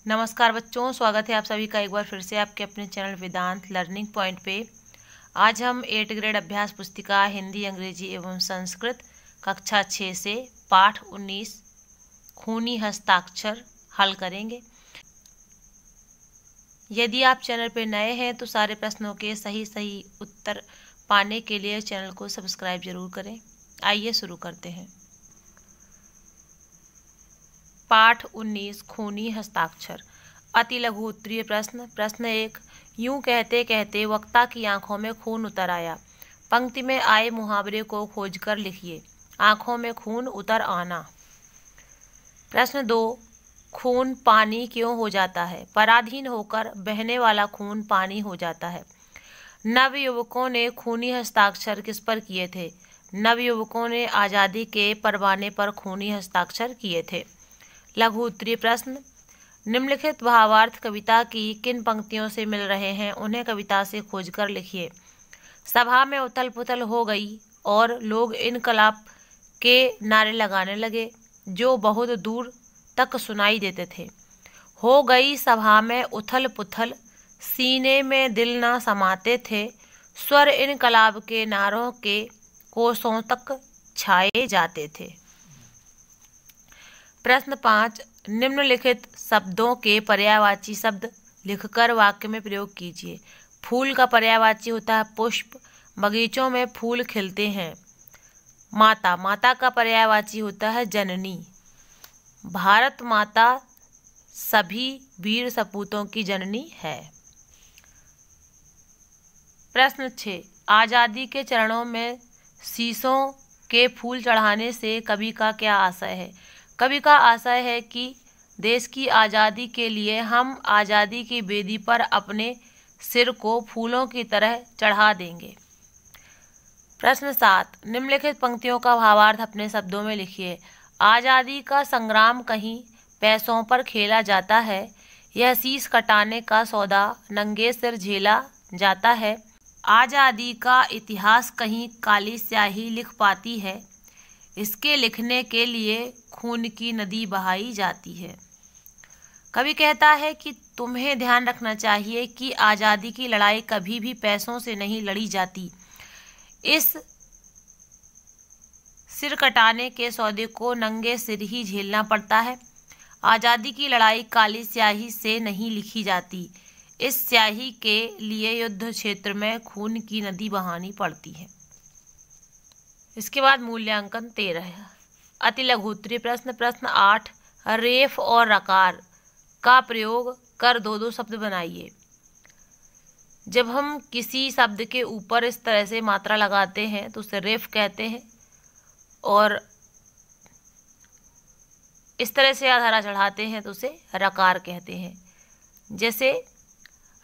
नमस्कार बच्चों, स्वागत है आप सभी का एक बार फिर से आपके अपने चैनल वेदांत लर्निंग पॉइंट पे। आज हम 8 ग्रेड अभ्यास पुस्तिका हिंदी, अंग्रेजी एवं संस्कृत कक्षा 6 से पाठ 19 खूनी हस्ताक्षर हल करेंगे। यदि आप चैनल पे नए हैं तो सारे प्रश्नों के सही उत्तर पाने के लिए चैनल को सब्सक्राइब जरूर करें। आइए शुरू करते हैं। पाठ 19 खूनी हस्ताक्षर। अति लघु उत्तरीय प्रश्न। प्रश्न 1। यूं कहते कहते वक्ता की आंखों में खून उतर आया। पंक्ति में आए मुहावरे को खोजकर लिखिए। आंखों में खून उतर आना। प्रश्न 2। खून पानी क्यों हो जाता है? पराधीन होकर बहने वाला खून पानी हो जाता है। नवयुवकों ने खूनी हस्ताक्षर किस पर किए थे? नवयुवकों ने आज़ादी के परवाने पर खूनी हस्ताक्षर किए थे। लघु उत्तरीय प्रश्न। निम्नलिखित भावार्थ कविता की किन पंक्तियों से मिल रहे हैं, उन्हें कविता से खोजकर लिखिए। सभा में उथल पुथल हो गई और लोग इनकलाब के नारे लगाने लगे जो बहुत दूर तक सुनाई देते थे। हो गई सभा में उथल पुथल, सीने में दिल न समाते थे, स्वर इनकलाब के नारों के कोसों तक छाए जाते थे। प्रश्न 5। निम्नलिखित शब्दों के पर्यायवाची शब्द लिखकर वाक्य में प्रयोग कीजिए। फूल का पर्यायवाची होता है पुष्प। बगीचों में फूल खिलते हैं। माता, माता का पर्यायवाची होता है जननी। भारत माता सभी वीर सपूतों की जननी है। प्रश्न 6। आज़ादी के चरणों में शीशों के फूल चढ़ाने से कवि का क्या आशय है? कवि का आशय है कि देश की आज़ादी के लिए हम आज़ादी की वेदी पर अपने सिर को फूलों की तरह चढ़ा देंगे। प्रश्न 7। निम्नलिखित पंक्तियों का भावार्थ अपने शब्दों में लिखिए। आज़ादी का संग्राम कहीं पैसों पर खेला जाता है, यह शीश कटाने का सौदा नंगे सिर झेला जाता है। आज़ादी का इतिहास कहीं काली स्याही लिख पाती है, इसके लिखने के लिए खून की नदी बहाई जाती है। कवि कहता है कि तुम्हें ध्यान रखना चाहिए कि आज़ादी की लड़ाई कभी भी पैसों से नहीं लड़ी जाती। इस सिर कटाने के सौदे को नंगे सिर ही झेलना पड़ता है। आज़ादी की लड़ाई काली स्याही से नहीं लिखी जाती, इस स्याही के लिए युद्ध क्षेत्र में खून की नदी बहानी पड़ती है। इसके बाद मूल्यांकन 13। अति लघु उत्तरीय प्रश्न। प्रश्न 8। रेफ और रकार का प्रयोग कर दो शब्द बनाइए। जब हम किसी शब्द के ऊपर इस तरह से मात्रा लगाते हैं तो उसे रेफ कहते हैं, और इस तरह से आधारा चढ़ाते हैं तो उसे रकार कहते हैं। जैसे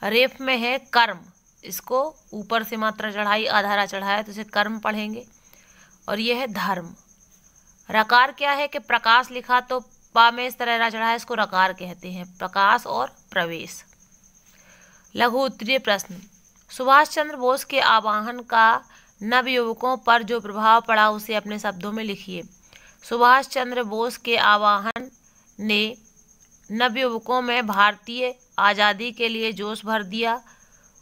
रेफ में है कर्म, इसको ऊपर से मात्रा चढ़ाई आधारा चढ़ाया तो इसे कर्म पढ़ेंगे। और यह है धर्म। रकार क्या है कि प्रकाश लिखा तो पा में इस तरह चढ़ा, इसको रकार कहते हैं, प्रकाश और प्रवेश। लघु उत्तरीय प्रश्न। सुभाष चंद्र बोस के आह्वान का नवयुवकों पर जो प्रभाव पड़ा उसे अपने शब्दों में लिखिए। सुभाष चंद्र बोस के आह्वान ने नवयुवकों में भारतीय आज़ादी के लिए जोश भर दिया।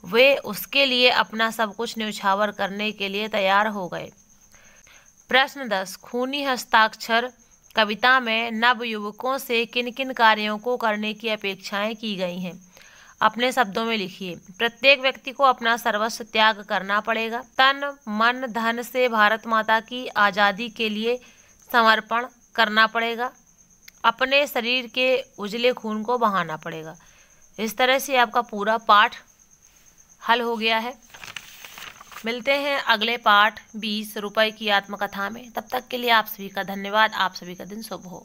वे उसके लिए अपना सब कुछ न्यौछावर करने के लिए तैयार हो गए। प्रश्न 10। खूनी हस्ताक्षर कविता में नवयुवकों से किन किन कार्यों को करने की अपेक्षाएं की गई हैं, अपने शब्दों में लिखिए। प्रत्येक व्यक्ति को अपना सर्वस्व त्याग करना पड़ेगा। तन मन धन से भारत माता की आज़ादी के लिए समर्पण करना पड़ेगा। अपने शरीर के उजले खून को बहाना पड़ेगा। इस तरह से आपका पूरा पाठ हल हो गया है। मिलते हैं अगले पाठ 20 रुपए की आत्मकथा में। तब तक के लिए आप सभी का धन्यवाद। आप सभी का दिन शुभ हो।